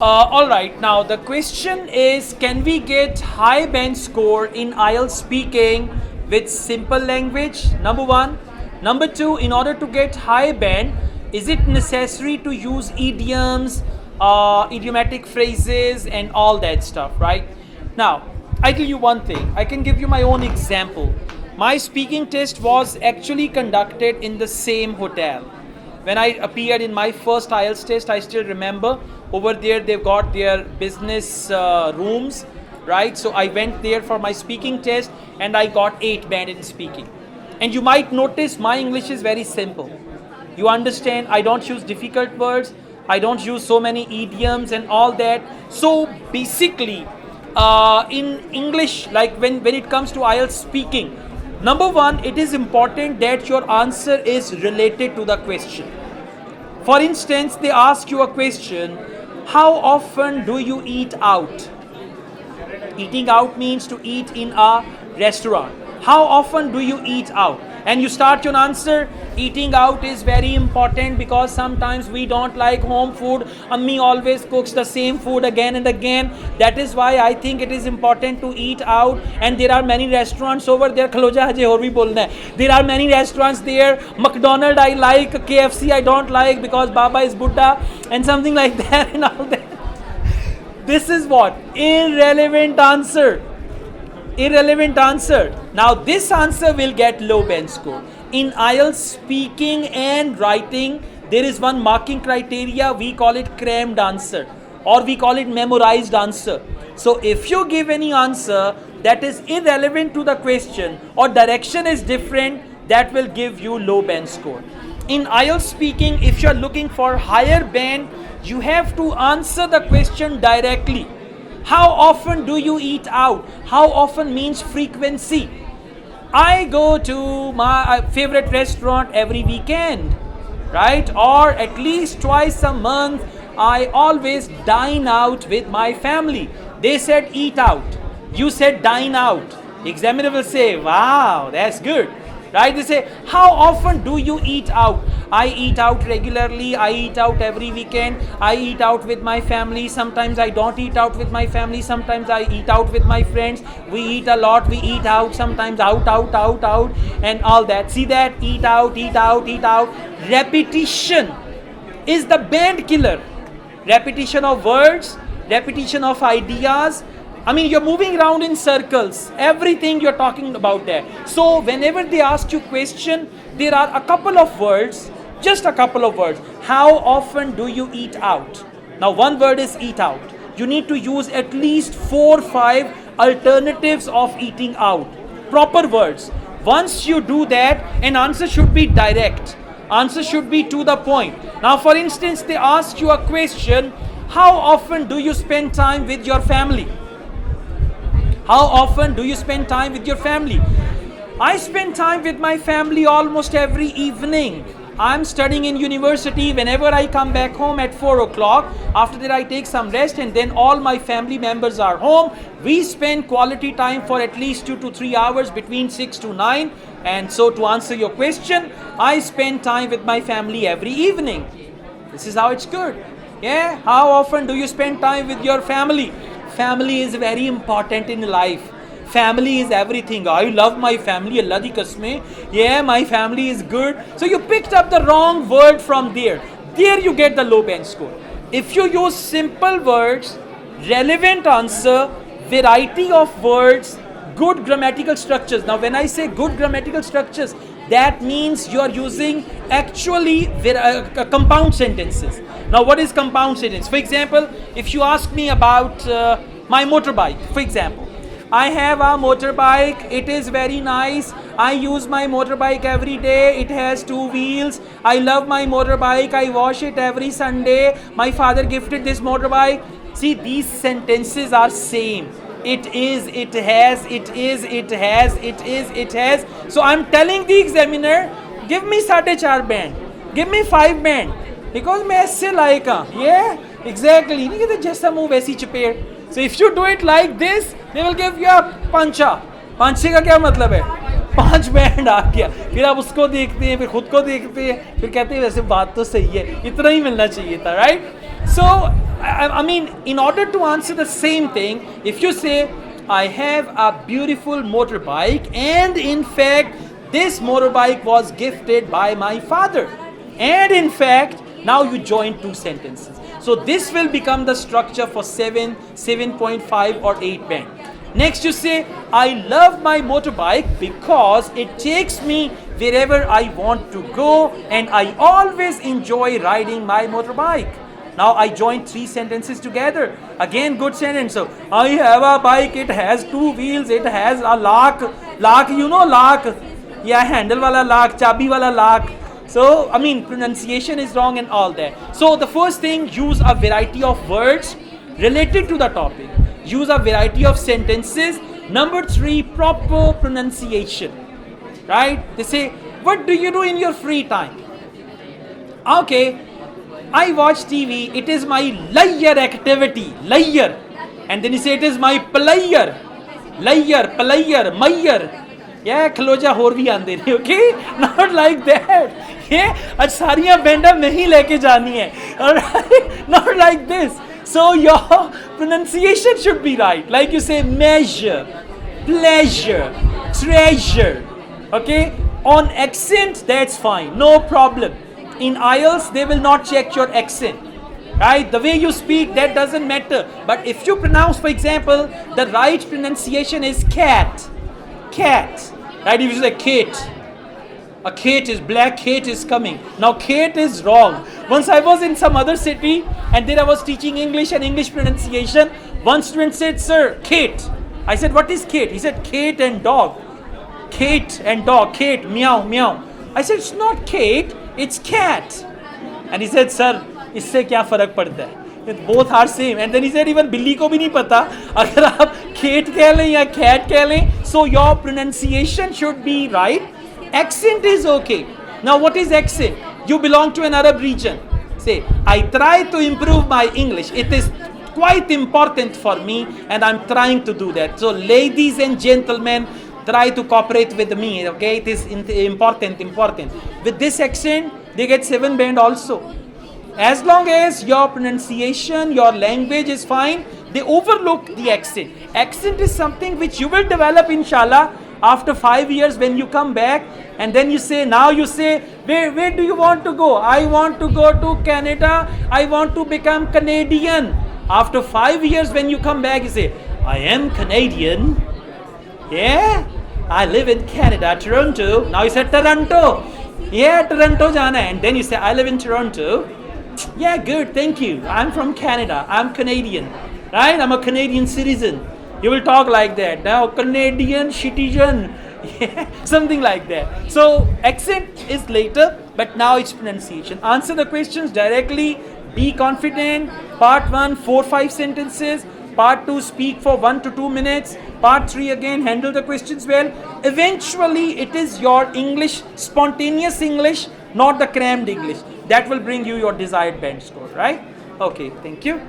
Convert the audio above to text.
All right, now the question is, can we get high band score in IELTS speaking with simple language? Number one. Number two, in order to get high band, is it necessary to use idioms, idiomatic phrases, and all that stuff, right? Now, I tell you one thing, I can give you my own example. My speaking test was actually conducted in the same hotel. When I appeared in my first IELTS test, I still remember over there they've got their business rooms, right? So I went there for my speaking test and I got 8 band in speaking. And you might notice my English is very simple. You understand, I don't use difficult words, I don't use so many idioms and all that. So basically, in English, like when it comes to IELTS speaking, number one, it is important that your answer is related to the question. For instance, they ask you a question, how often do you eat out? Eating out means to eat in a restaurant. How often do you eat out? And you start your answer, eating out is very important because sometimes we don't like home food. Ammi always cooks the same food again and again. That is why I think it is important to eat out. And there are many restaurants over there. Khaloja haje aur bhi bolna hai. There are many restaurants there. McDonald's I like, KFC I don't like because Baba is Buddha and something like that and all that. This is what? Irrelevant answer. Irrelevant answer. Now this answer will get low band score. In IELTS speaking and writing, there is one marking criteria, we call it crammed answer or we call it memorized answer. So if you give any answer that is irrelevant to the question or direction is different, that will give you low band score. In IELTS speaking, if you are looking for higher band, you have to answer the question directly. How often do you eat out? How often means frequency. I go to my favorite restaurant every weekend, right? Or at least twice a month, I always dine out with my family. They said eat out. You said dine out. Examiner will say, wow, that's good. Right? They say, how often do you eat out? I eat out regularly. I eat out every weekend. I eat out with my family. Sometimes I don't eat out with my family. Sometimes I eat out with my friends. We eat a lot. We eat out. Sometimes out, and all that. See that? Eat out, eat out, eat out. Repetition is the band killer. Repetition of words, repetition of ideas. I mean, you're moving around in circles, everything you're talking about there. So whenever they ask you question, there are a couple of words, just a couple of words. How often do you eat out? Now one word is eat out. You need to use at least 4 or 5 alternatives of eating out. Proper words. Once you do that, an answer should be direct. Answer should be to the point. Now for instance, they ask you a question, how often do you spend time with your family? How often do you spend time with your family? I spend time with my family almost every evening. I'm studying in university. Whenever I come back home at 4 o'clock, after that I take some rest and then all my family members are home. We spend quality time for at least 2 to 3 hours between 6 to 9. And so to answer your question, I spend time with my family every evening. This is how it's good. Yeah, how often do you spend time with your family? Family is very important in life. Family is everything. I love my family. Allah di kasme. Yeah, my family is good. So you picked up the wrong word from there. There you get the low band score. If you use simple words, relevant answer, variety of words, good grammatical structures. Now when I say good grammatical structures, that means you are using actually compound sentences. Now what is compound sentence? For example, if you ask me about my motorbike, for example, I have a motorbike, it is very nice, I use my motorbike every day, it has 2 wheels, I love my motorbike, I wash it every Sunday, my father gifted this motorbike. See, these sentences are same. It is, it has, it is, it has, it is, it has. So I'm telling the examiner, give me 4.5 band, give me 5 band, because मैं ऐसे like yeah, exactly. नहीं कहते जैसा मुँह वैसी चपेट. So if you do it like this, they will give you a pancha. पांचे का क्या मतलब है? 5 बैंड आ गया. फिर आप उसको देखते हैं, फिर खुद को देखते हैं, फिर कहते हैं वैसे बात तो सही है, इतना ही मिलना चाहिए था, right? So I mean, in order to answer the same thing, if you say, I have a beautiful motorbike, and in fact, this motorbike was gifted by my father. And in fact, now you join two sentences. So this will become the structure for 7, 7.5 or 8 band. Next you say, I love my motorbike because it takes me wherever I want to go, and I always enjoy riding my motorbike. Now I join three sentences together. Again, good sentence. So I have a bike, it has two wheels, it has a lock. Lock, you know lock. Yeah, handle wala lock, chabi wala lock. So, I mean, pronunciation is wrong and all that. So the first thing, use a variety of words related to the topic. Use a variety of sentences. Number 3, proper pronunciation. Right? They say, what do you do in your free time? Okay, I watch TV. It is my leisure activity. Leisure. And then you say, it is my player. Leisure, player, mayer. Yeah, खलोजा होर भी आंदे ने, okay? Not like that. Yeah, आज सारियां बैंडा नहीं लेके जानी है. Alright, not like this. So your pronunciation should be right. Like you say, measure, pleasure, treasure. Okay? On accent, that's fine, no problem. In Ielts, they will not check your accent. Right? The way you speak, that doesn't matter. But if you pronounce, for example, the right pronunciation is cat. Cat. Right? If you say Kate, a Kate is black, Kate is coming. Now Kate is wrong. Once I was in some other city and then I was teaching English and English pronunciation. One student said, sir, Kate. I said, what is Kate? He said, Kate and dog. Kate and dog. Kate, meow, meow. I said, it's not Kate, it's cat. And he said, sir, इससे क्या फर्क पड़ता है? Both are same. And then he said, even बिल्ली को भी नहीं पता अगर आप Kate कह लें या cat कह लें. So your pronunciation should be right. Accent is okay. Now what is accent? You belong to an Arab region. Say, I try to improve my English. It is quite important for me and I'm trying to do that. So ladies and gentlemen, try to cooperate with me. Okay, it is important. With this accent, they get 7 band also. As long as your pronunciation, your language is fine, they overlook the accent. Accent is something which you will develop, inshallah, after 5 years when you come back. And then you say, now you say, where do you want to go? I want to go to Canada. I want to become Canadian. After 5 years when you come back, you say, I am Canadian. Yeah, I live in Canada, Toronto. Now you say Toronto. Yeah, Toronto jana. And then you say, I live in Toronto. Yeah, good, thank you. I'm from Canada. I'm Canadian. Right? I'm a Canadian citizen. You will talk like that. Now, Canadian citizen. Yeah, something like that. So, accent is later, but now it's pronunciation. Answer the questions directly. Be confident. Part 1, 4-5 sentences. Part 2, speak for 1 to 2 minutes. Part 3, again, handle the questions well. Eventually, it is your English, spontaneous English, not the crammed English. That will bring you your desired band score, right? Okay, thank you.